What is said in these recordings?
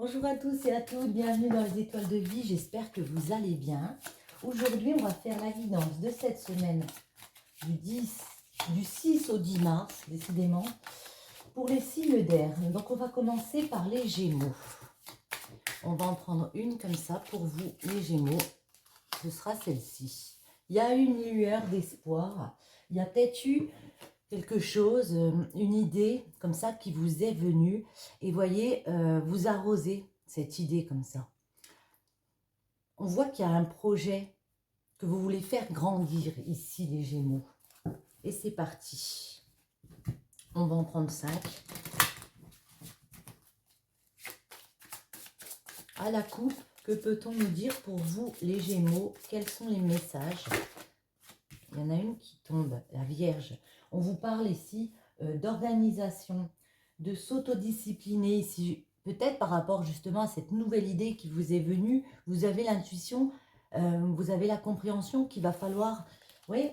Bonjour à tous et à toutes, bienvenue dans les étoiles de vie, j'espère que vous allez bien. Aujourd'hui, on va faire la guidance de cette semaine du 6 au 10 mars, décidément, pour les signes d'air. Donc, on va commencer par les Gémeaux. On va en prendre une comme ça pour vous, les Gémeaux. Ce sera celle-ci. Il y a une lueur d'espoir. Il y a peut-être eu quelque chose, une idée comme ça qui vous est venue. Et voyez, vous arrosez cette idée comme ça. On voit qu'il y a un projet que vous voulez faire grandir ici, les Gémeaux. Et c'est parti. On va en prendre 5. À la coupe, que peut-on nous dire pour vous, les Gémeaux? Quels sont les messages? Il y en a une qui tombe, la Vierge. On vous parle ici d'organisation, de s'autodiscipliner ici. Peut-être par rapport justement à cette nouvelle idée qui vous est venue, vous avez l'intuition, vous avez la compréhension qu'il va falloir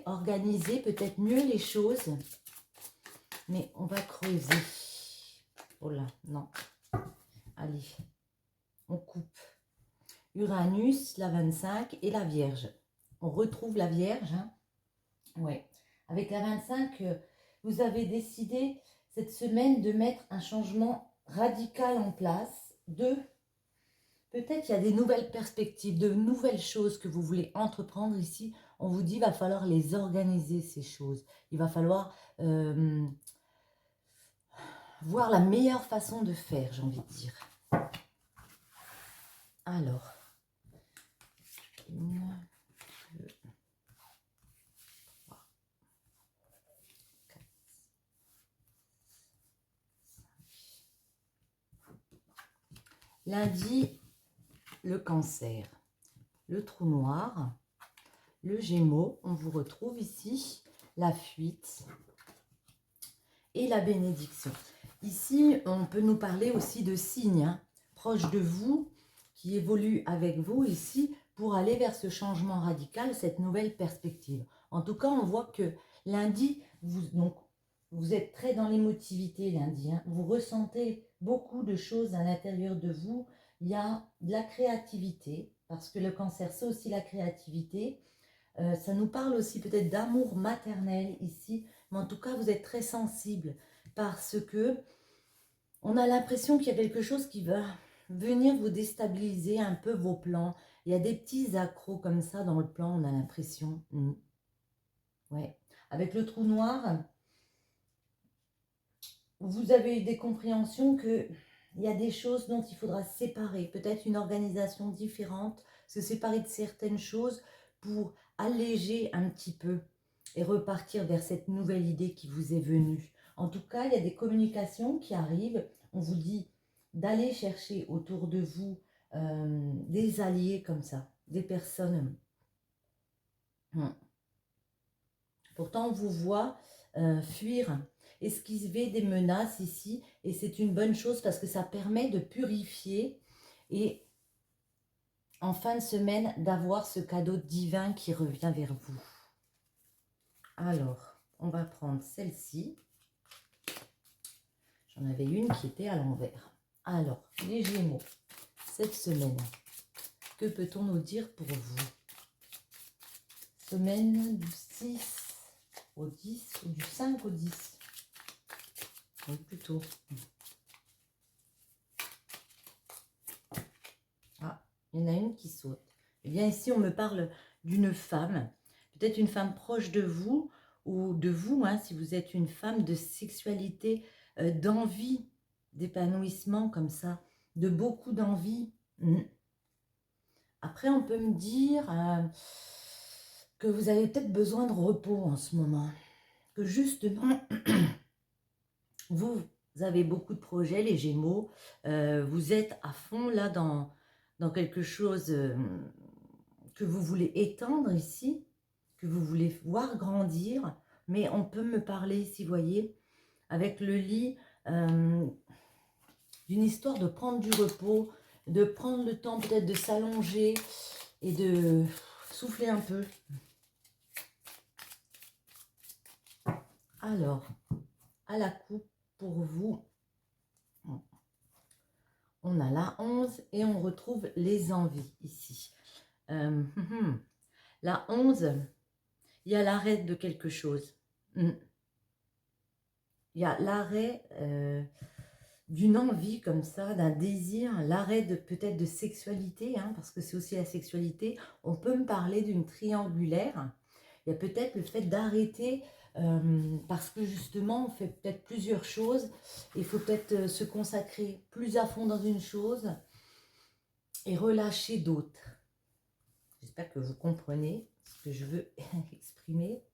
organiser peut-être mieux les choses. Mais on va creuser. Oh là, non. Allez, on coupe. Uranus, la 25 et la Vierge. On retrouve la Vierge, hein. Ouais. Avec la 25, vous avez décidé cette semaine de mettre un changement radical en place. Peut-être il y a des nouvelles perspectives, de nouvelles choses que vous voulez entreprendre ici. On vous dit qu'il va falloir les organiser, ces choses. Il va falloir voir la meilleure façon de faire, j'ai envie de dire. Alors, 1, 2, 3, 4, 5. Lundi, le Cancer, le trou noir, le Gémeaux, on vous retrouve ici, la fuite et la bénédiction. Ici, on peut nous parler aussi de signes proches de vous, qui évoluent avec vous ici, pour aller vers ce changement radical, cette nouvelle perspective. En tout cas, on voit que lundi, vous êtes très dans l'émotivité lundi, hein. Vous ressentez beaucoup de choses à l'intérieur de vous. Il y a de la créativité, parce que le Cancer, c'est aussi la créativité. Ça nous parle aussi peut-être d'amour maternel ici, mais en tout cas, vous êtes très sensible parce que on a l'impression qu'il y a quelque chose qui va venir vous déstabiliser un peu vos plans. Il y a des petits accros comme ça dans le plan, on a l'impression. Ouais. Avec le trou noir, vous avez eu des compréhensions que il y a des choses dont il faudra se séparer, peut-être une organisation différente, se séparer de certaines choses pour alléger un petit peu et repartir vers cette nouvelle idée qui vous est venue. En tout cas, il y a des communications qui arrivent. On vous dit d'aller chercher autour de vous des alliés comme ça, des personnes. Pourtant, on vous voit fuir, esquiver des menaces ici, et c'est une bonne chose parce que ça permet de purifier et en fin de semaine d'avoir ce cadeau divin qui revient vers vous. Alors, on va prendre celle-ci. J'en avais une qui était à l'envers. Alors, les Gémeaux, cette semaine, que peut-on nous dire pour vous? Semaine du 6 au 10 ou du 5 au 10? Oui, plutôt. Ah, il y en a une qui saute. Eh bien, ici, on me parle d'une femme, peut-être une femme proche de vous, ou de vous, hein, si vous êtes une femme de sexualité, d'envie, d'épanouissement comme ça, de beaucoup d'envie. Après, on peut me dire que vous avez peut-être besoin de repos en ce moment, que justement, vous avez beaucoup de projets, les Gémeaux, vous êtes à fond là dans quelque chose que vous voulez étendre ici, que vous voulez voir grandir, mais on peut me parler ici, voyez, avec le lit, d'une histoire de prendre du repos, de prendre le temps peut-être de s'allonger et de souffler un peu. Alors, à la coupe, pour vous, On a la 11 et on retrouve les envies ici. La 11, il y a l'arrêt de quelque chose. Il y a l'arrêt d'une envie comme ça, d'un désir, l'arrêt de peut-être de sexualité, hein, parce que c'est aussi la sexualité. On peut me parler d'une triangulaire. Il y a peut-être le fait d'arrêter parce que justement on fait peut-être plusieurs choses. Il faut peut-être se consacrer plus à fond dans une chose et relâcher d'autres. J'espère que vous comprenez ce que je veux exprimer.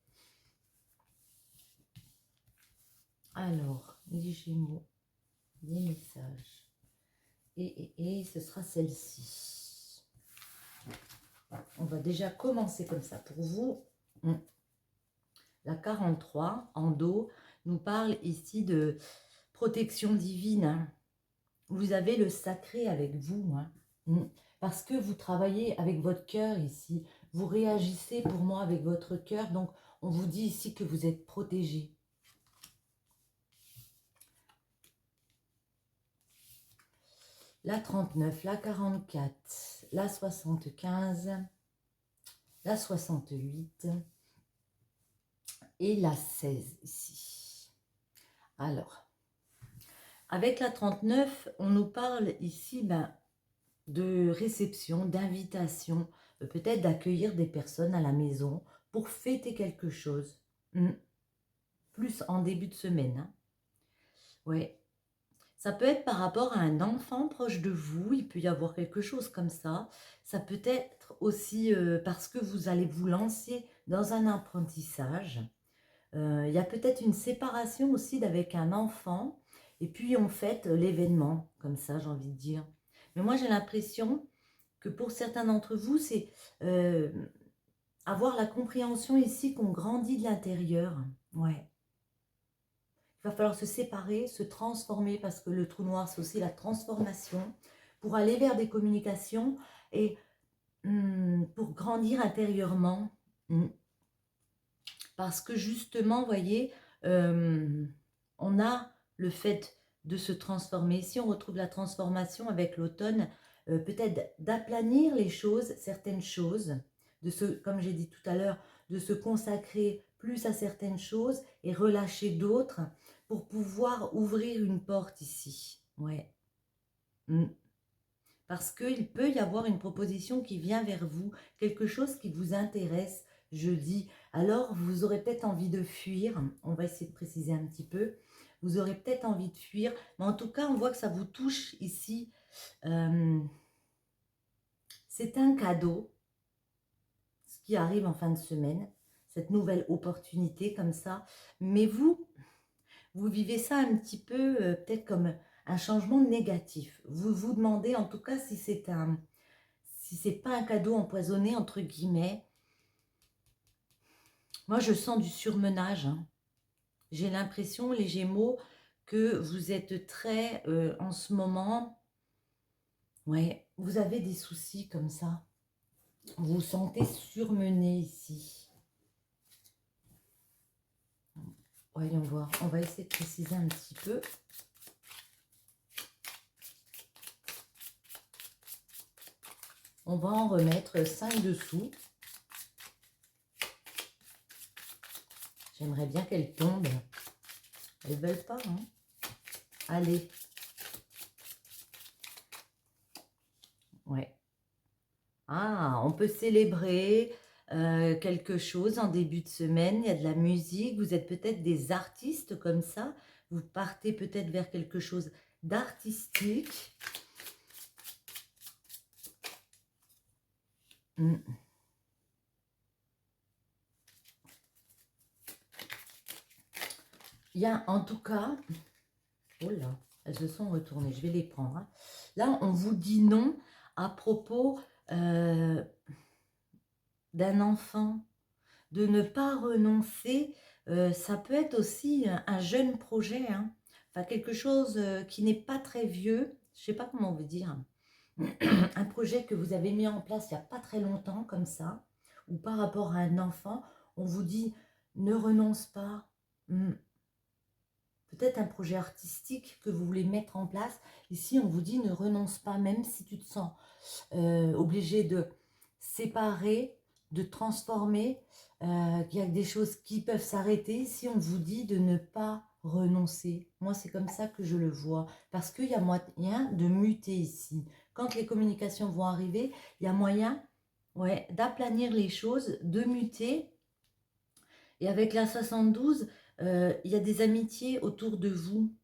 Alors, les Gémeaux, des messages. Et ce sera celle-ci. On va déjà commencer comme ça pour vous. La 43 en dos nous parle ici de protection divine. Vous avez le sacré avec vous. Parce que vous travaillez avec votre cœur ici. Vous réagissez pour moi avec votre cœur. Donc, on vous dit ici que vous êtes protégé. La 39, la 44, la 75, la 68 et la 16 ici. Alors, avec la 39, on nous parle ici de réception, d'invitation, peut-être d'accueillir des personnes à la maison pour fêter quelque chose. Plus en début de semaine. Hein. Ouais. Ça peut être par rapport à un enfant proche de vous, il peut y avoir quelque chose comme ça. Ça peut être aussi parce que vous allez vous lancer dans un apprentissage. Il y a peut-être une séparation aussi avec un enfant. Et puis on fête l'événement, comme ça j'ai envie de dire. Mais moi j'ai l'impression que pour certains d'entre vous, c'est avoir la compréhension ici qu'on grandit de l'intérieur. Ouais. Il va falloir se séparer, se transformer, parce que le trou noir, c'est aussi la transformation, pour aller vers des communications et pour grandir intérieurement. Parce que justement, vous voyez, on a le fait de se transformer. Si on retrouve la transformation avec l'automne, peut-être d'aplanir les choses, certaines choses, comme j'ai dit tout à l'heure, de se consacrer plus à certaines choses et relâcher d'autres pour pouvoir ouvrir une porte ici. Ouais. Parce qu'il peut y avoir une proposition qui vient vers vous, quelque chose qui vous intéresse, je dis. Alors, vous aurez peut-être envie de fuir. On va essayer de préciser un petit peu. Vous aurez peut-être envie de fuir. Mais en tout cas, on voit que ça vous touche ici. C'est un cadeau, ce qui arrive en fin de semaine. Cette nouvelle opportunité comme ça. Mais vous vivez ça un petit peu peut-être comme un changement négatif. Vous vous demandez en tout cas si c'est pas un cadeau empoisonné, entre guillemets. Moi, je sens du surmenage. Hein. J'ai l'impression, les Gémeaux, que vous êtes très, en ce moment, ouais, vous avez des soucis comme ça. Vous vous sentez surmené ici. Voyons voir. On va essayer de préciser un petit peu. On va en remettre 5 dessous. J'aimerais bien qu'elles tombent. Elles ne veulent pas, hein. Allez. Ouais. Ah, on peut célébrer quelque chose en début de semaine. Il y a de la musique. Vous êtes peut-être des artistes comme ça. Vous partez peut-être vers quelque chose d'artistique. Il y a en tout cas... Oh là, elles se sont retournées. Je vais les prendre. Hein. Là, on vous dit non à propos d'un enfant. De ne pas renoncer. Ça peut être aussi un jeune projet. Hein. Enfin, quelque chose qui n'est pas très vieux. Je ne sais pas comment vous dire. Un projet que vous avez mis en place il n'y a pas très longtemps, comme ça. Ou par rapport à un enfant. On vous dit, ne renonce pas. peut-être un projet artistique que vous voulez mettre en place. Ici, on vous dit ne renonce pas, même si tu te sens obligé de séparer, de transformer. Il y a des choses qui peuvent s'arrêter. Ici, on vous dit de ne pas renoncer. Moi, c'est comme ça que je le vois. Parce qu'il y a moyen de muter ici. Quand les communications vont arriver, il y a moyen d'aplanir les choses, de muter. Et avec la 72, il y a des amitiés autour de vous,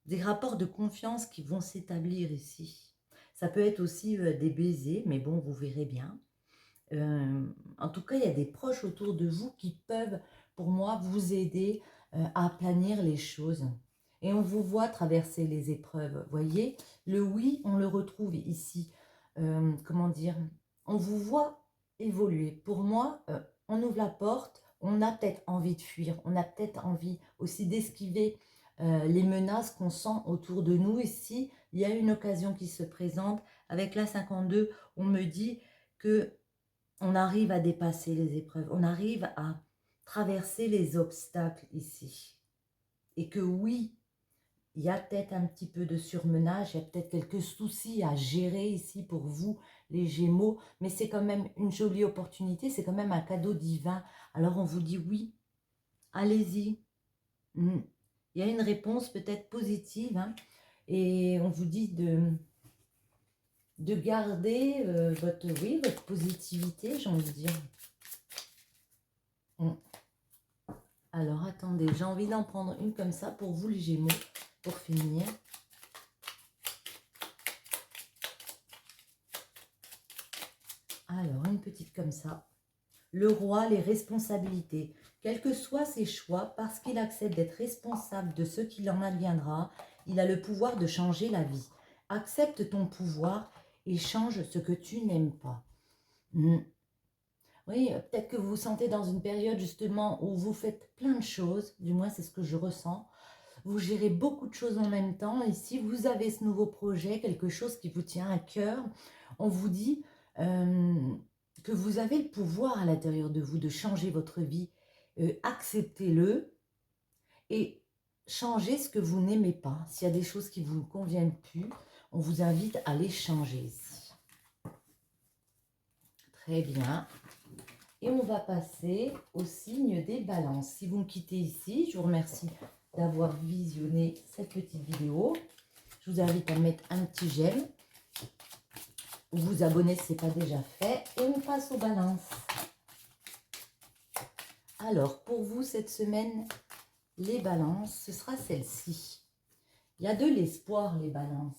des rapports de confiance qui vont s'établir ici. Ça peut être aussi des baisers, mais bon, vous verrez bien. En tout cas, il y a des proches autour de vous qui peuvent, pour moi, vous aider à aplanir les choses. Et on vous voit traverser les épreuves. Voyez, le oui, on le retrouve ici. Comment dire? On vous voit évoluer. Pour moi, on ouvre la porte, on a peut-être envie de fuir, on a peut-être envie aussi d'esquiver les menaces qu'on sent autour de nous. Ici, il y a une occasion qui se présente. Avec la 52, on me dit que on arrive à dépasser les épreuves, on arrive à traverser les obstacles ici. Et que oui, il y a peut-être un petit peu de surmenage, il y a peut-être quelques soucis à gérer ici pour vous, les Gémeaux, mais c'est quand même une jolie opportunité, c'est quand même un cadeau divin. Alors on vous dit oui, allez-y. Il y a une réponse peut-être positive, hein, et on vous dit de garder votre positivité, j'ai envie de dire. Alors, attendez, j'ai envie d'en prendre une comme ça pour vous, les Gémeaux, pour finir. Alors, une petite comme ça. Le roi, les responsabilités. Quels que soient ses choix, parce qu'il accepte d'être responsable de ce qu'il en adviendra, il a le pouvoir de changer la vie. Accepte ton pouvoir et change ce que tu n'aimes pas. Oui, peut-être que vous vous sentez dans une période justement où vous faites plein de choses, du moins c'est ce que je ressens. Vous gérez beaucoup de choses en même temps. Ici, vous avez ce nouveau projet, quelque chose qui vous tient à cœur. On vous dit que vous avez le pouvoir à l'intérieur de vous de changer votre vie. Acceptez-le et changez ce que vous n'aimez pas. S'il y a des choses qui ne vous conviennent plus, on vous invite à les changer ici. Très bien. Et on va passer au signe des balances. Si vous me quittez ici, je vous remercie d'avoir visionné cette petite vidéo. Je vous invite à mettre un petit j'aime. Vous abonner si ce n'est pas déjà fait. Et on passe aux balances. Alors, pour vous, cette semaine, les balances, ce sera celle-ci. Il y a de l'espoir, les balances.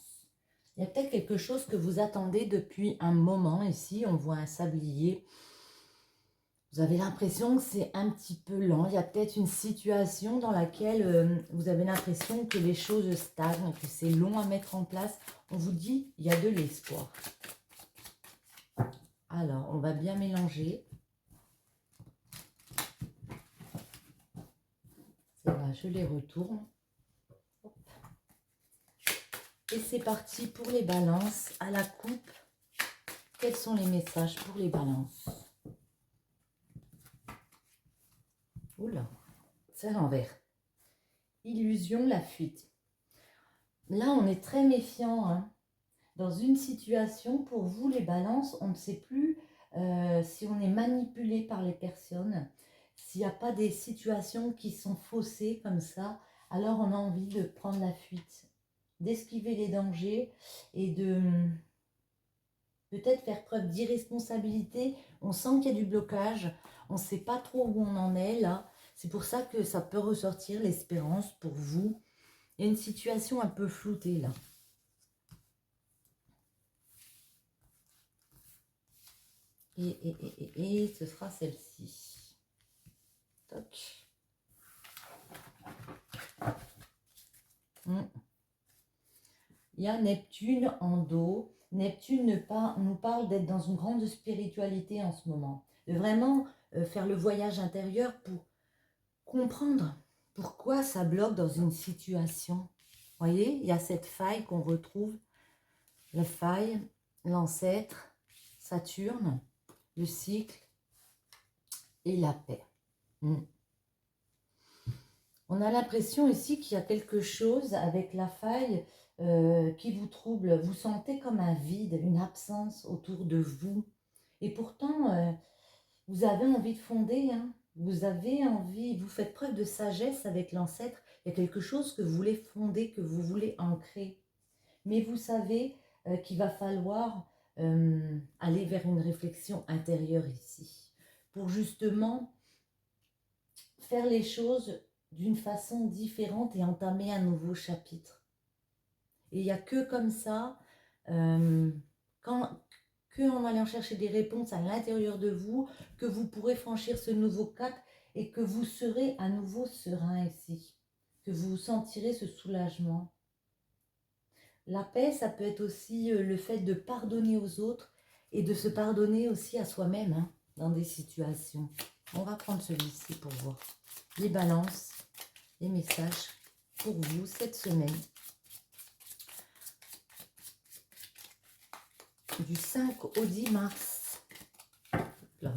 Il y a peut-être quelque chose que vous attendez depuis un moment. Ici, on voit un sablier. Vous avez l'impression que c'est un petit peu lent. Il y a peut-être une situation dans laquelle vous avez l'impression que les choses stagnent, que c'est long à mettre en place. On vous dit, il y a de l'espoir. Alors, on va bien mélanger. C'est là, je les retourne. Hop. Et c'est parti pour les balances à la coupe. Quels sont les messages pour les balances? Oula, c'est à l'envers. Illusion, la fuite. Là, on est très méfiant. Hein. Dans une situation, pour vous, les balances, on ne sait plus si on est manipulé par les personnes. S'il n'y a pas des situations qui sont faussées comme ça, alors on a envie de prendre la fuite, d'esquiver les dangers et de peut-être faire preuve d'irresponsabilité. On sent qu'il y a du blocage, on ne sait pas trop où on en est là. C'est pour ça que ça peut ressortir l'espérance pour vous. Il y a une situation un peu floutée là. Et ce sera celle-ci. Toc. Il y a Neptune en dos. Neptune nous parle d'être dans une grande spiritualité en ce moment. De vraiment faire le voyage intérieur pour comprendre pourquoi ça bloque dans une situation. Vous voyez, il y a cette faille qu'on retrouve. La faille, l'ancêtre, Saturne, le cycle et la paix. On On a l'impression ici qu'il y a quelque chose avec la faille qui vous trouble. Vous sentez comme un vide, une absence autour de vous. Et pourtant, vous avez envie de fonder, hein. Vous avez envie, vous faites preuve de sagesse avec l'ancêtre. Il y a quelque chose que vous voulez fonder, que vous voulez ancrer. Mais vous savez qu'il va falloir aller vers une réflexion intérieure ici. Pour justement faire les choses d'une façon différente et entamer un nouveau chapitre. Et il n'y a que comme ça, en allant chercher des réponses à l'intérieur de vous, que vous pourrez franchir ce nouveau cap et que vous serez à nouveau serein ici, que vous sentirez ce soulagement. La paix, ça peut être aussi le fait de pardonner aux autres et de se pardonner aussi à soi-même hein, dans des situations. On va prendre celui-ci pour voir les balances, les messages pour vous cette semaine. Du 5 au 10 mars. Là.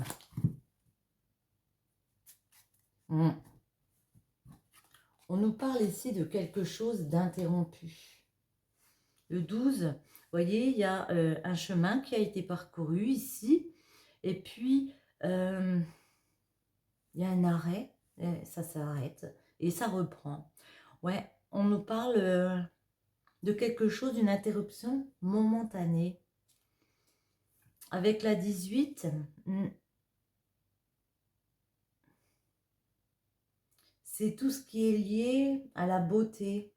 On nous parle ici de quelque chose d'interrompu. Le 12, vous voyez, il y a un chemin qui a été parcouru ici. Et puis, il y a un arrêt. Ça s'arrête et ça reprend. Ouais, on nous parle de quelque chose, d'une interruption momentanée. Avec la 18, c'est tout ce qui est lié à la beauté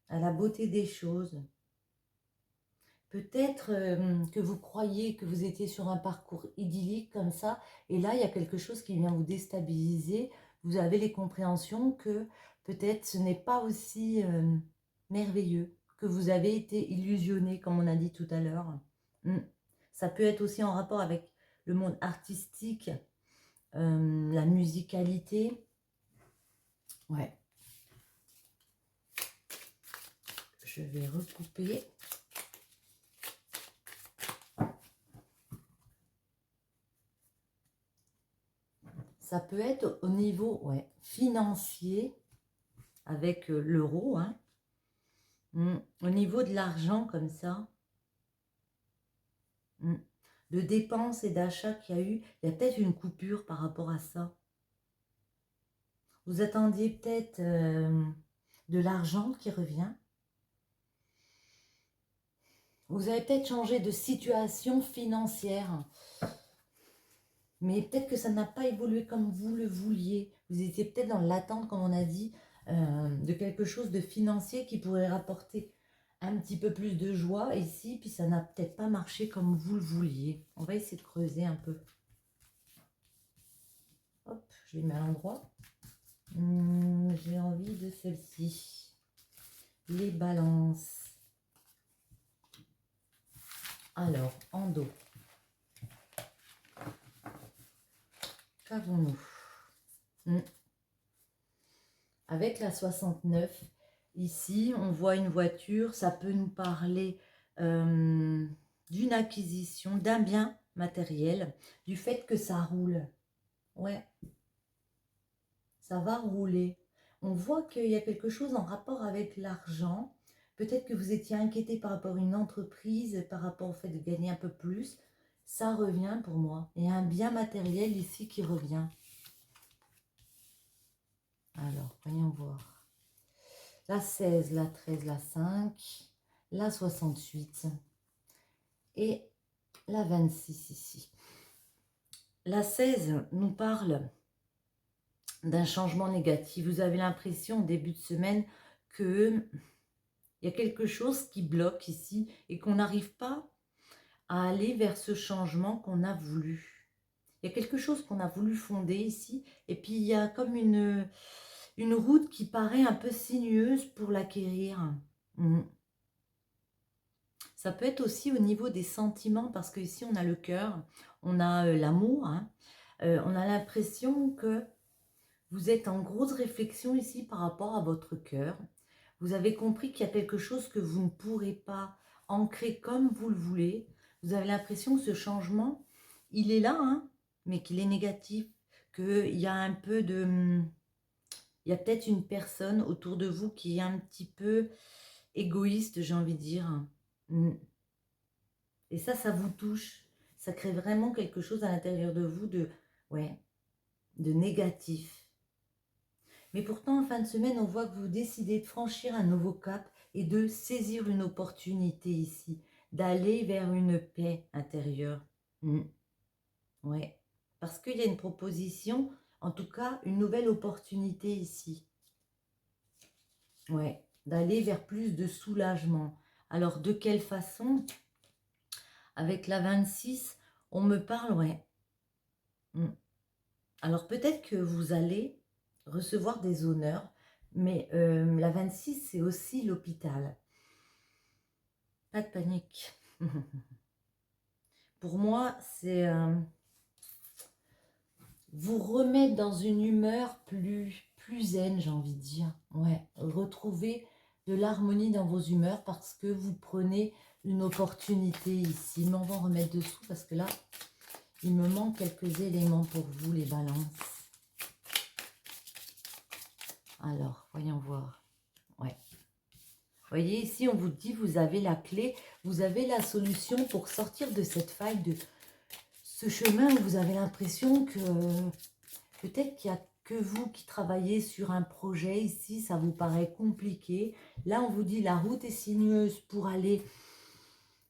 des choses. Peut-être que vous croyez que vous étiez sur un parcours idyllique comme ça, et là, il y a quelque chose qui vient vous déstabiliser. Vous avez les compréhensions que peut-être ce n'est pas aussi merveilleux, que vous avez été illusionné, comme on a dit tout à l'heure. Ça peut être aussi en rapport avec le monde artistique, la musicalité. Ouais. Je vais recouper. Ça peut être au niveau financier, avec l'euro, hein. Au niveau de l'argent, comme ça. De dépenses et d'achats qu'il y a eu, il y a peut-être une coupure par rapport à ça. Vous attendiez peut-être de l'argent qui revient. Vous avez peut-être changé de situation financière. Mais peut-être que ça n'a pas évolué comme vous le vouliez. Vous étiez peut-être dans l'attente, comme on a dit, de quelque chose de financier qui pourrait rapporter un petit peu plus de joie ici. Puis ça n'a peut-être pas marché comme vous le vouliez. On va essayer de creuser un peu. Hop, je les mets à l'endroit. J'ai envie de celle-ci. Les balances. Alors, en dos. Qu'avons-nous? Avec la 69, ici, on voit une voiture. Ça peut nous parler d'une acquisition, d'un bien matériel, du fait que ça roule. Ouais, ça va rouler. On voit qu'il y a quelque chose en rapport avec l'argent. Peut-être que vous étiez inquiété par rapport à une entreprise, par rapport au fait de gagner un peu plus. Ça revient pour moi. Il y a un bien matériel ici qui revient. Alors, voyons voir. La 16, la 13, la 5, la 68 et la 26 ici. La 16 nous parle d'un changement négatif. Vous avez l'impression, au début de semaine, qu'il y a quelque chose qui bloque ici et qu'on n'arrive pas à aller vers ce changement qu'on a voulu. Il y a quelque chose qu'on a voulu fonder ici et puis il y a comme une route qui paraît un peu sinueuse pour l'acquérir. Ça peut être aussi au niveau des sentiments parce que ici on a le cœur, on a l'amour. Hein. On a l'impression que vous êtes en grosse réflexion ici par rapport à votre cœur. Vous avez compris qu'il y a quelque chose que vous ne pourrez pas ancrer comme vous le voulez. Vous avez l'impression que ce changement, il est là, hein, mais qu'il est négatif, qu'il y a un peu de Il y a peut-être une personne autour de vous qui est un petit peu égoïste, j'ai envie de dire. Et ça vous touche. Ça crée vraiment quelque chose à l'intérieur de vous ouais, de négatif. Mais pourtant, en fin de semaine, on voit que vous décidez de franchir un nouveau cap et de saisir une opportunité ici, d'aller vers une paix intérieure. Ouais, parce qu'il y a une proposition, en tout cas, une nouvelle opportunité ici. Ouais, d'aller vers plus de soulagement. Alors, de quelle façon? Avec la 26, on me parle, ouais. Alors, peut-être que vous allez recevoir des honneurs, mais la 26, c'est aussi l'hôpital. Pas de panique. Pour moi, c'est vous remettre dans une humeur plus zen, j'ai envie de dire. Ouais, retrouver de l'harmonie dans vos humeurs parce que vous prenez une opportunité ici. Mais on va en remettre dessous parce que là, il me manque quelques éléments pour vous, les balances. Alors, voyons voir. Ouais. Vous voyez, ici, on vous dit, vous avez la clé, vous avez la solution pour sortir de cette faille, de ce chemin où vous avez l'impression que peut-être qu'il n'y a que vous qui travaillez sur un projet. Ici, ça vous paraît compliqué. Là, on vous dit, la route est sinueuse pour aller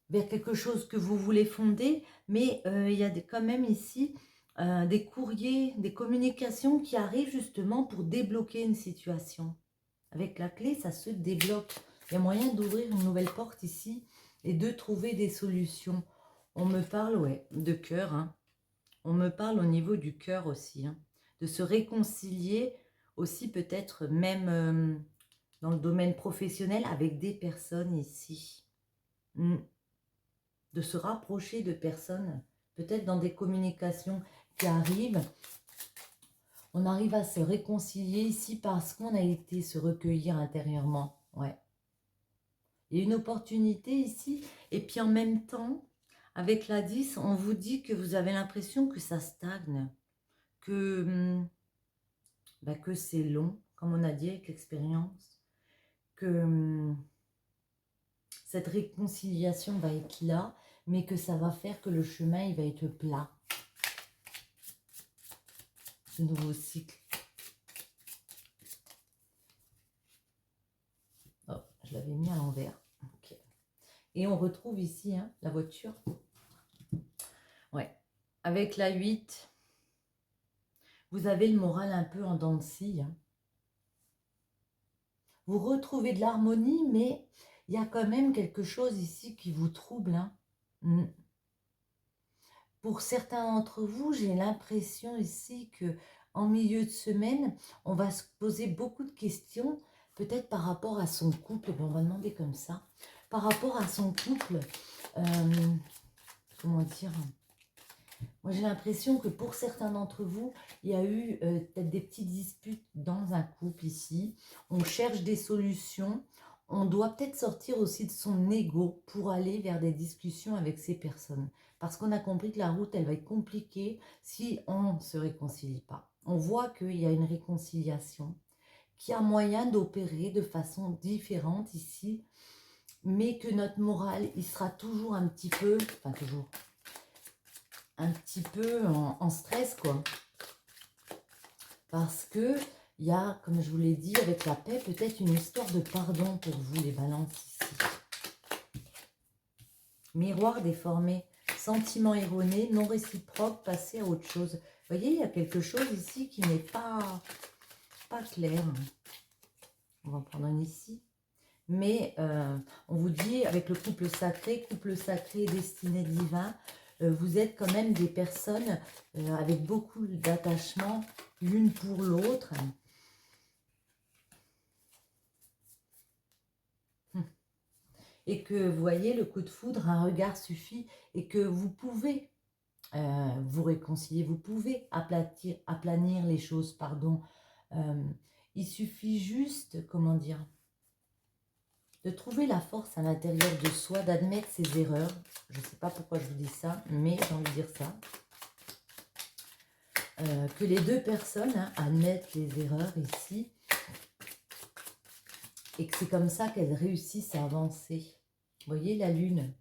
vers quelque chose que vous voulez fonder, mais il y a quand même ici des courriers, des communications qui arrivent justement pour débloquer une situation. Avec la clé, ça se débloque. Il y a moyen d'ouvrir une nouvelle porte ici et de trouver des solutions. On me parle, ouais, de cœur. Hein. On me parle au niveau du cœur aussi. Hein. De se réconcilier aussi peut-être même dans le domaine professionnel avec des personnes ici. De se rapprocher de personnes, peut-être dans des communications qui arrivent. On arrive à se réconcilier ici parce qu'on a été se recueillir intérieurement. Ouais. Il y a une opportunité ici. Et puis en même temps, avec la 10, on vous dit que vous avez l'impression que ça stagne. Que c'est long, comme on a dit avec l'expérience. Que cette réconciliation va être là, mais que ça va faire que le chemin, il va être plat. Ce nouveau cycle. Oh, je l'avais mis à l'envers. Okay. Et on retrouve ici hein, la voiture. Ouais. Avec la 8, vous avez le moral un peu en dents de scie. Hein. Vous retrouvez de l'harmonie, mais il y a quand même quelque chose ici qui vous trouble. Hein. Pour certains d'entre vous, j'ai l'impression ici que en milieu de semaine, on va se poser beaucoup de questions, peut-être par rapport à son couple. On va demander comme ça. Par rapport à son couple, comment dire? Moi, j'ai l'impression que pour certains d'entre vous, il y a eu peut-être des petites disputes dans un couple ici. On cherche des solutions. On doit peut-être sortir aussi de son ego pour aller vers des discussions avec ces personnes. Parce qu'on a compris que la route, elle va être compliquée si on ne se réconcilie pas. On voit qu'il y a une réconciliation, qu'il y a moyen d'opérer de façon différente ici, mais que notre morale, il sera toujours un petit peu, enfin toujours, un petit peu en stress, quoi. Parce que il y a, comme je vous l'ai dit, avec la paix, peut-être une histoire de pardon pour vous, les balances ici. Miroir déformé, sentiment erroné, non réciproque, passer à autre chose. Vous voyez, il y a quelque chose ici qui n'est pas clair. On va en prendre un ici. Mais on vous dit, avec le couple sacré destiné divin, vous êtes quand même des personnes avec beaucoup d'attachement l'une pour l'autre. Et que, vous voyez, le coup de foudre, un regard suffit et que vous pouvez vous réconcilier, vous pouvez aplanir les choses, pardon. Il suffit juste, comment dire, de trouver la force à l'intérieur de soi, d'admettre ses erreurs. Je ne sais pas pourquoi je vous dis ça, mais j'ai envie de dire ça. Que les deux personnes admettent les erreurs ici et que c'est comme ça qu'elles réussissent à avancer. Vous voyez la lune?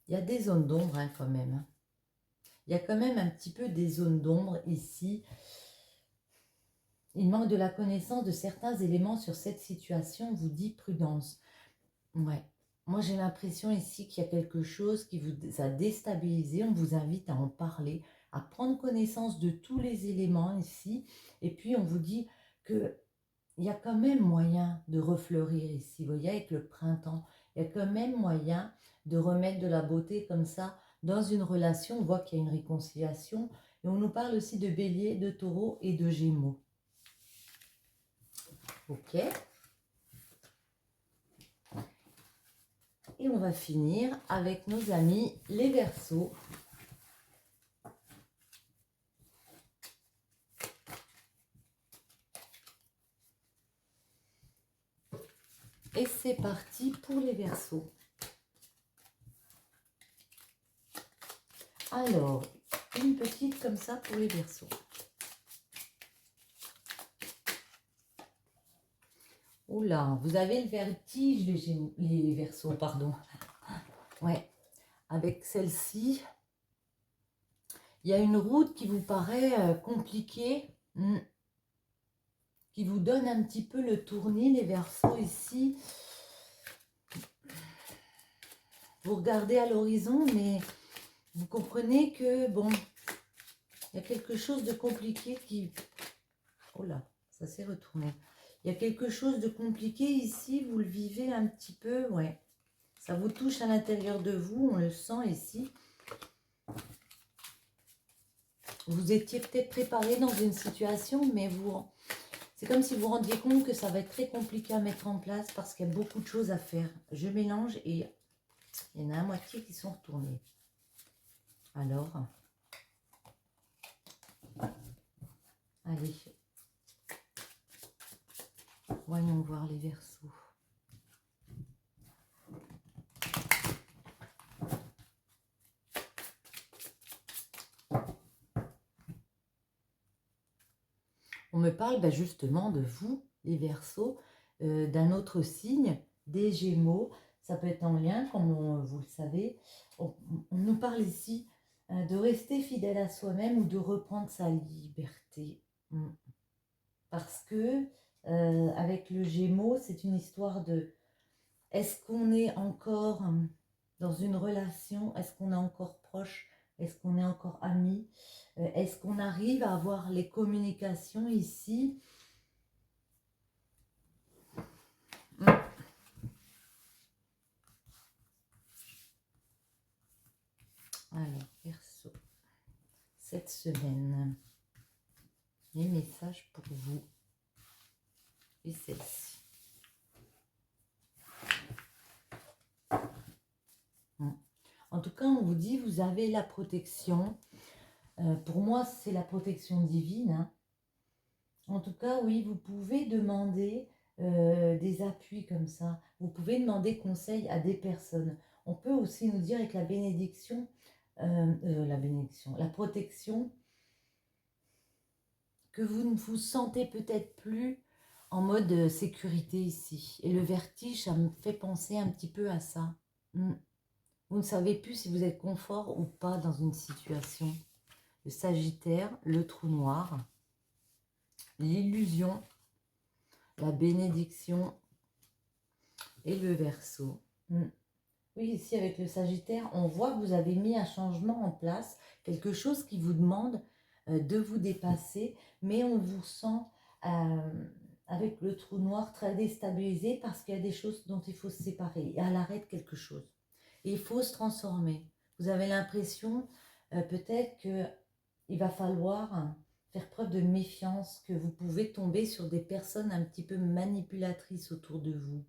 Il y a des zones d'ombre hein, quand même. Hein. Il y a quand même un petit peu des zones d'ombre ici. Il manque de la connaissance de certains éléments sur cette situation, on vous dit prudence. Ouais. Moi, j'ai l'impression ici qu'il y a quelque chose qui vous a déstabilisé. On vous invite à en parler, à prendre connaissance de tous les éléments ici. Et puis, on vous dit qu'il y a quand même moyen de refleurir ici. Vous voyez, avec le printemps, il y a quand même moyen de remettre de la beauté comme ça dans une relation. On voit qu'il y a une réconciliation. Et on nous parle aussi de bélier, de taureau et de gémeaux. Ok. Et on va finir avec nos amis les Verseaux. Et c'est parti pour les Verseaux. Alors, une petite comme ça pour les Verseaux. Oula, vous avez le vertige, les Verseaux, pardon. Ouais, avec celle-ci, il y a une route qui vous paraît compliquée, qui vous donne un petit peu le tournis, les Verseaux ici. Vous regardez à l'horizon, mais vous comprenez que, bon, il y a quelque chose de compliqué qui... Oh là, ça s'est retourné. Il y a quelque chose de compliqué ici, vous le vivez un petit peu, ouais. Ça vous touche à l'intérieur de vous, on le sent ici. Vous étiez peut-être préparé dans une situation, mais c'est comme si vous vous rendiez compte que ça va être très compliqué à mettre en place parce qu'il y a beaucoup de choses à faire. Je mélange et il y en a à moitié qui sont retournés. Alors, allez, voyons voir les Verseaux. On me parle justement de vous, les Verseaux, d'un autre signe, des Gémeaux. Ça peut être en lien, comme vous le savez. On nous parle ici de rester fidèle à soi-même ou de reprendre sa liberté. Parce que, avec le Gémeaux, c'est une histoire de... Est-ce qu'on est encore dans une relation? Est-ce qu'on est encore proche? Est-ce qu'on est encore amis? Est-ce qu'on arrive à avoir les communications ici? Alors, Verseau, cette semaine, les messages pour vous et celle-ci. En tout cas, on vous dit, vous avez la protection. Pour moi, c'est la protection divine. Hein. En tout cas, oui, vous pouvez demander des appuis comme ça. Vous pouvez demander conseil à des personnes. On peut aussi nous dire avec la bénédiction, la protection, que vous ne vous sentez peut-être plus en mode sécurité ici. Et le vertige, ça me fait penser un petit peu à ça. Vous ne savez plus si vous êtes confort ou pas dans une situation. Le Sagittaire, le trou noir, l'illusion, la bénédiction et le Verseau. Oui, ici avec le Sagittaire, on voit que vous avez mis un changement en place, quelque chose qui vous demande de vous dépasser, mais on vous sent avec le trou noir très déstabilisé parce qu'il y a des choses dont il faut se séparer, et à l'arrêt de quelque chose. Et il faut se transformer. Vous avez l'impression peut-être qu'il va falloir faire preuve de méfiance, que vous pouvez tomber sur des personnes un petit peu manipulatrices autour de vous.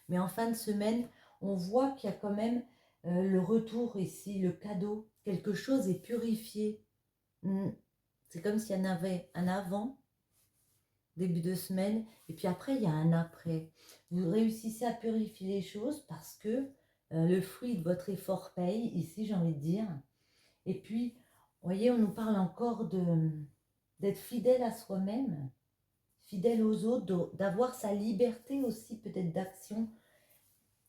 Mais en fin de semaine, on voit qu'il y a quand même le retour ici, le cadeau. Quelque chose est purifié. C'est comme s'il y en avait un avant, début de semaine, et puis après, il y a un après. Vous réussissez à purifier les choses parce que le fruit de votre effort paye, ici, j'ai envie de dire. Et puis, vous voyez, on nous parle encore d'être fidèle à soi-même. fidèle aux autres, d'avoir sa liberté aussi, peut-être d'action,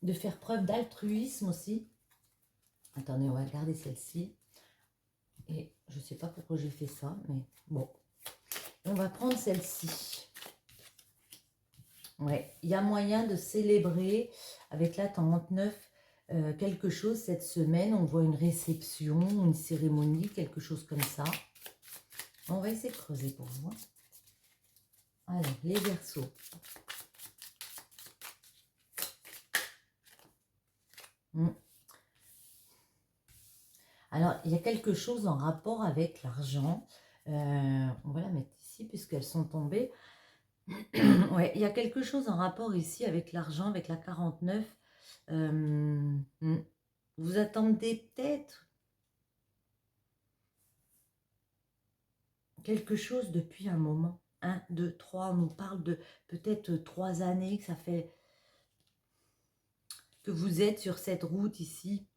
de faire preuve d'altruisme aussi. Attendez, on va regarder celle-ci. Et je ne sais pas pourquoi j'ai fait ça, mais bon. On va prendre celle-ci. Ouais, il y a moyen de célébrer avec la 39 quelque chose cette semaine. On voit une réception, une cérémonie, quelque chose comme ça. On va essayer de creuser pour vous. Allez, les Verseaux. Alors, il y a quelque chose en rapport avec l'argent. On va la mettre ici puisqu'elles sont tombées. Ouais, il y a quelque chose en rapport ici avec l'argent, avec la 49. Vous attendez peut-être quelque chose depuis un moment. 1, 2, 3, on nous parle de peut-être 3 années que ça fait que vous êtes sur cette route ici.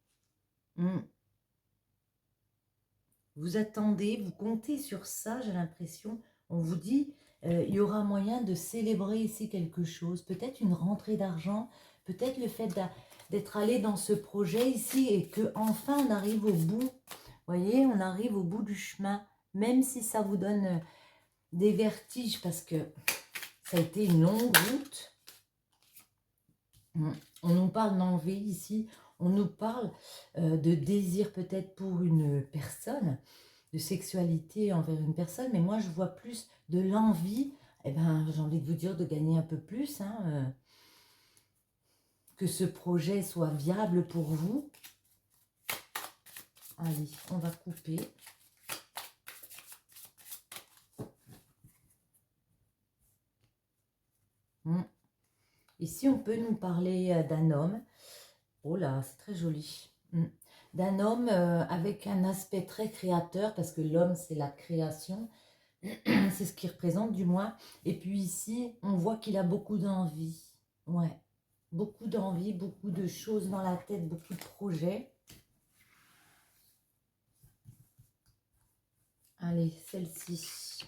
Vous attendez, vous comptez sur ça, j'ai l'impression. On vous dit, il y aura moyen de célébrer ici quelque chose. Peut-être une rentrée d'argent, peut-être le fait d'être allé dans ce projet ici et qu'enfin on arrive au bout. Vous voyez, on arrive au bout du chemin. Même si ça vous donne des vertiges parce que ça a été une longue route. On nous parle d'envie ici. On nous parle de désir peut-être pour une personne, de sexualité envers une personne, mais moi je vois plus de l'envie, eh ben, j'ai envie de vous dire de gagner un peu plus, que ce projet soit viable pour vous. Allez, on va couper. Ici, on peut nous parler d'un homme. Oh là, c'est très joli. D'un homme avec un aspect très créateur, parce que l'homme, c'est la création. C'est ce qu'il représente, du moins. Et puis ici, on voit qu'il a beaucoup d'envie. Ouais, beaucoup d'envie, beaucoup de choses dans la tête, beaucoup de projets. Allez, celle-ci.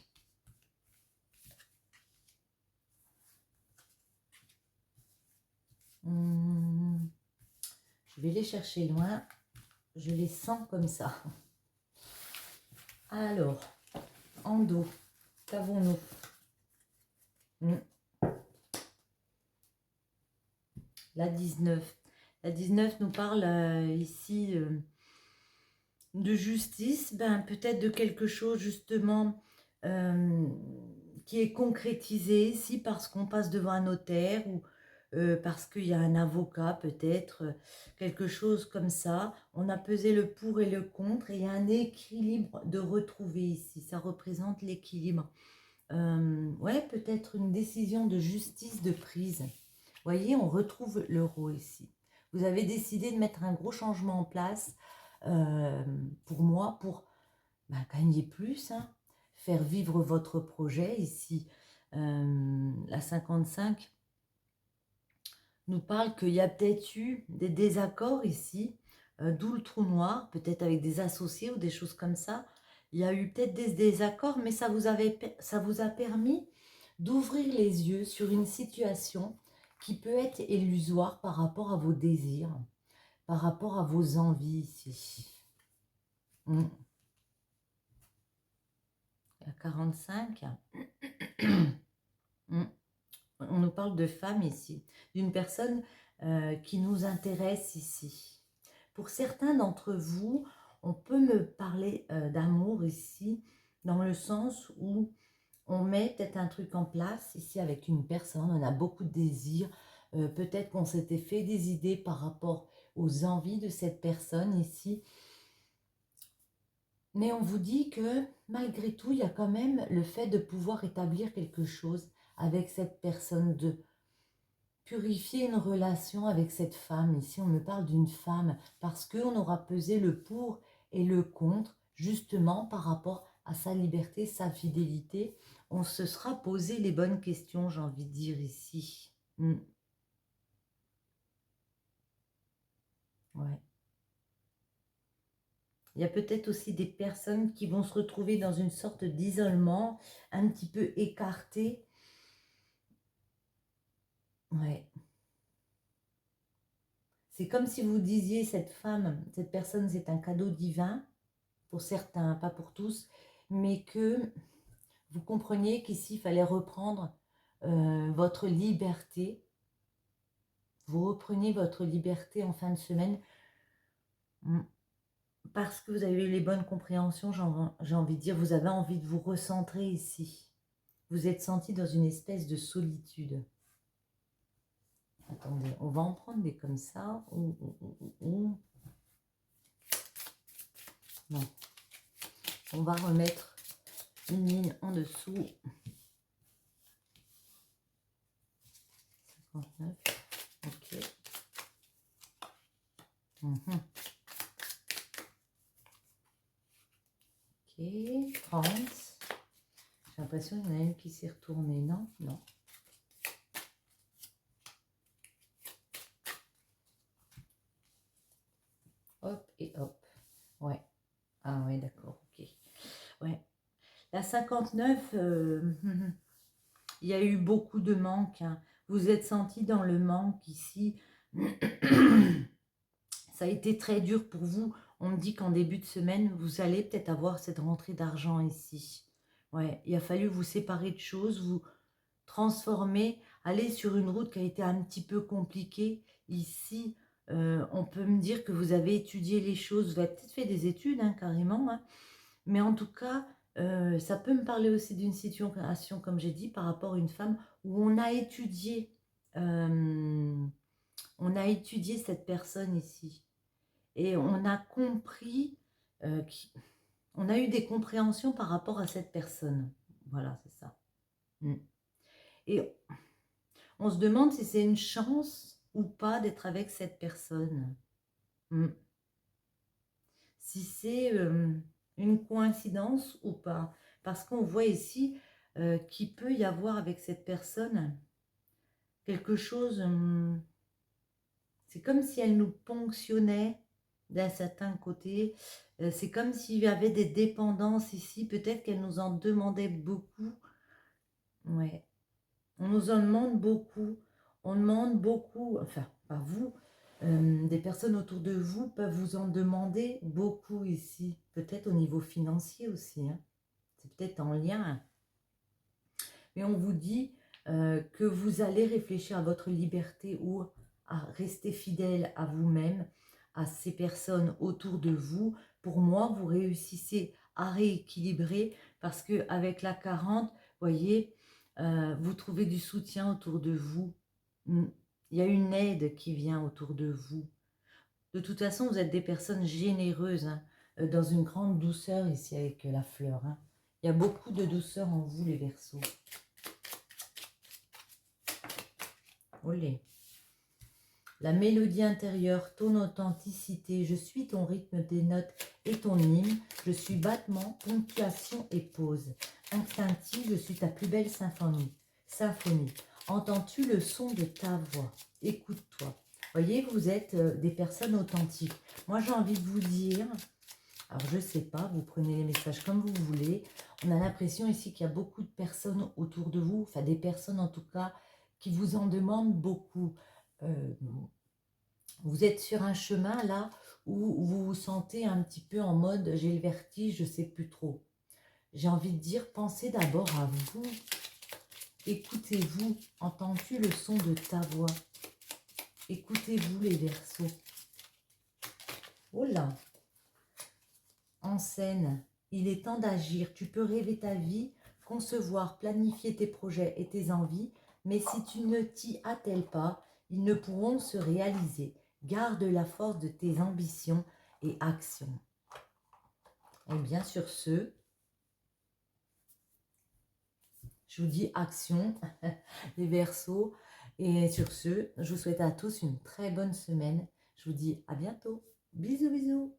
Je vais les chercher loin. Je les sens comme ça. Alors, en dos, qu'avons-nous? La 19. La 19 nous parle ici de justice, ben, peut-être de quelque chose justement qui est concrétisé ici parce qu'on passe devant un notaire ou parce qu'il y a un avocat peut-être, quelque chose comme ça. On a pesé le pour et le contre et il y a un équilibre de retrouver ici. Ça représente l'équilibre. Ouais, peut-être une décision de justice de prise. Vous voyez, on retrouve l'euro ici. Vous avez décidé de mettre un gros changement en place pour moi, pour gagner plus, faire vivre votre projet ici. La 55 nous parle qu'il y a peut-être eu des désaccords ici, d'où le trou noir, peut-être avec des associés ou des choses comme ça. Il y a eu peut-être des désaccords, mais ça vous a permis d'ouvrir les yeux sur une situation qui peut être illusoire par rapport à vos désirs, par rapport à vos envies ici. La 45. On nous parle de femme ici, d'une personne qui nous intéresse ici. Pour certains d'entre vous, on peut me parler d'amour ici, dans le sens où on met peut-être un truc en place ici avec une personne, on a beaucoup de désirs, peut-être qu'on s'était fait des idées par rapport aux envies de cette personne ici. Mais on vous dit que malgré tout, il y a quand même le fait de pouvoir établir quelque chose avec cette personne, de purifier une relation avec cette femme. Ici, on me parle d'une femme parce qu'on aura pesé le pour et le contre, justement par rapport à sa liberté, sa fidélité. On se sera posé les bonnes questions, j'ai envie de dire ici. Ouais. Il y a peut-être aussi des personnes qui vont se retrouver dans une sorte d'isolement, un petit peu écartées, Ouais. C'est comme si vous disiez, cette femme, cette personne, c'est un cadeau divin, pour certains, pas pour tous, mais que vous compreniez qu'ici, il fallait reprendre votre liberté. Vous reprenez votre liberté en fin de semaine, parce que vous avez eu les bonnes compréhensions, j'ai envie de dire, vous avez envie de vous recentrer ici. Vous êtes senti dans une espèce de solitude. Attendez, on va en prendre des comme ça. Non. On va remettre une ligne en dessous. 59. Ok. Ok. 30. J'ai l'impression qu'il y en a une qui s'est retournée, non? Non. Hop et hop. Ouais. Ah ouais, d'accord, ok. Ouais. La 59, il y a eu beaucoup de manques. Hein. Vous êtes senti dans le manque ici. Ça a été très dur pour vous. On me dit qu'en début de semaine, vous allez peut-être avoir cette rentrée d'argent ici. Ouais, il a fallu vous séparer de choses, vous transformer, aller sur une route qui a été un petit peu compliquée. Ici, on peut me dire que vous avez étudié les choses, vous avez peut-être fait des études, hein, carrément, hein. Mais en tout cas, ça peut me parler aussi d'une situation, comme j'ai dit, par rapport à une femme où on a étudié cette personne ici. Et on a compris, on a eu des compréhensions par rapport à cette personne. Voilà, c'est ça. Et on se demande si c'est une chance ou pas d'être avec cette personne. Si c'est une coïncidence ou pas. Parce qu'on voit ici qu'il peut y avoir avec cette personne quelque chose... c'est comme si elle nous ponctionnait d'un certain côté. C'est comme s'il y avait des dépendances ici. Peut-être qu'elle nous en demandait beaucoup. Ouais. On nous en demande beaucoup. On demande beaucoup, enfin, pas vous, des personnes autour de vous peuvent vous en demander beaucoup ici. Peut-être au niveau financier aussi. Hein. C'est peut-être en lien. Mais on vous dit que vous allez réfléchir à votre liberté ou à rester fidèle à vous-même, à ces personnes autour de vous. Pour moi, vous réussissez à rééquilibrer parce qu'avec la 40, voyez, vous trouvez du soutien autour de vous. Il y a une aide qui vient autour de vous. De toute façon, vous êtes des personnes généreuses, hein, dans une grande douceur ici avec la fleur. Hein. Il y a beaucoup de douceur en vous, les Verseaux. Olé. La mélodie intérieure, ton authenticité, je suis ton rythme des notes et ton hymne, je suis battement, ponctuation et pause. Instinctif, je suis ta plus belle symphonie. Entends-tu le son de ta voix? Écoute-toi. Voyez, vous êtes des personnes authentiques. Moi, j'ai envie de vous dire, alors je ne sais pas, vous prenez les messages comme vous voulez. On a l'impression ici qu'il y a beaucoup de personnes autour de vous, enfin des personnes en tout cas, qui vous en demandent beaucoup. Vous êtes sur un chemin là où vous vous sentez un petit peu en mode j'ai le vertige, je ne sais plus trop. J'ai envie de dire, pensez d'abord à vous. Écoutez-vous. Entends-tu le son de ta voix? Écoutez-vous les Verseaux. Oh là! En scène, il est temps d'agir. Tu peux rêver ta vie, concevoir, planifier tes projets et tes envies, mais si tu ne t'y attelles pas, ils ne pourront se réaliser. Garde la force de tes ambitions et actions. Et bien sur ce, je vous dis action, les Verseaux. Et sur ce, je vous souhaite à tous une très bonne semaine. Je vous dis à bientôt. Bisous, bisous.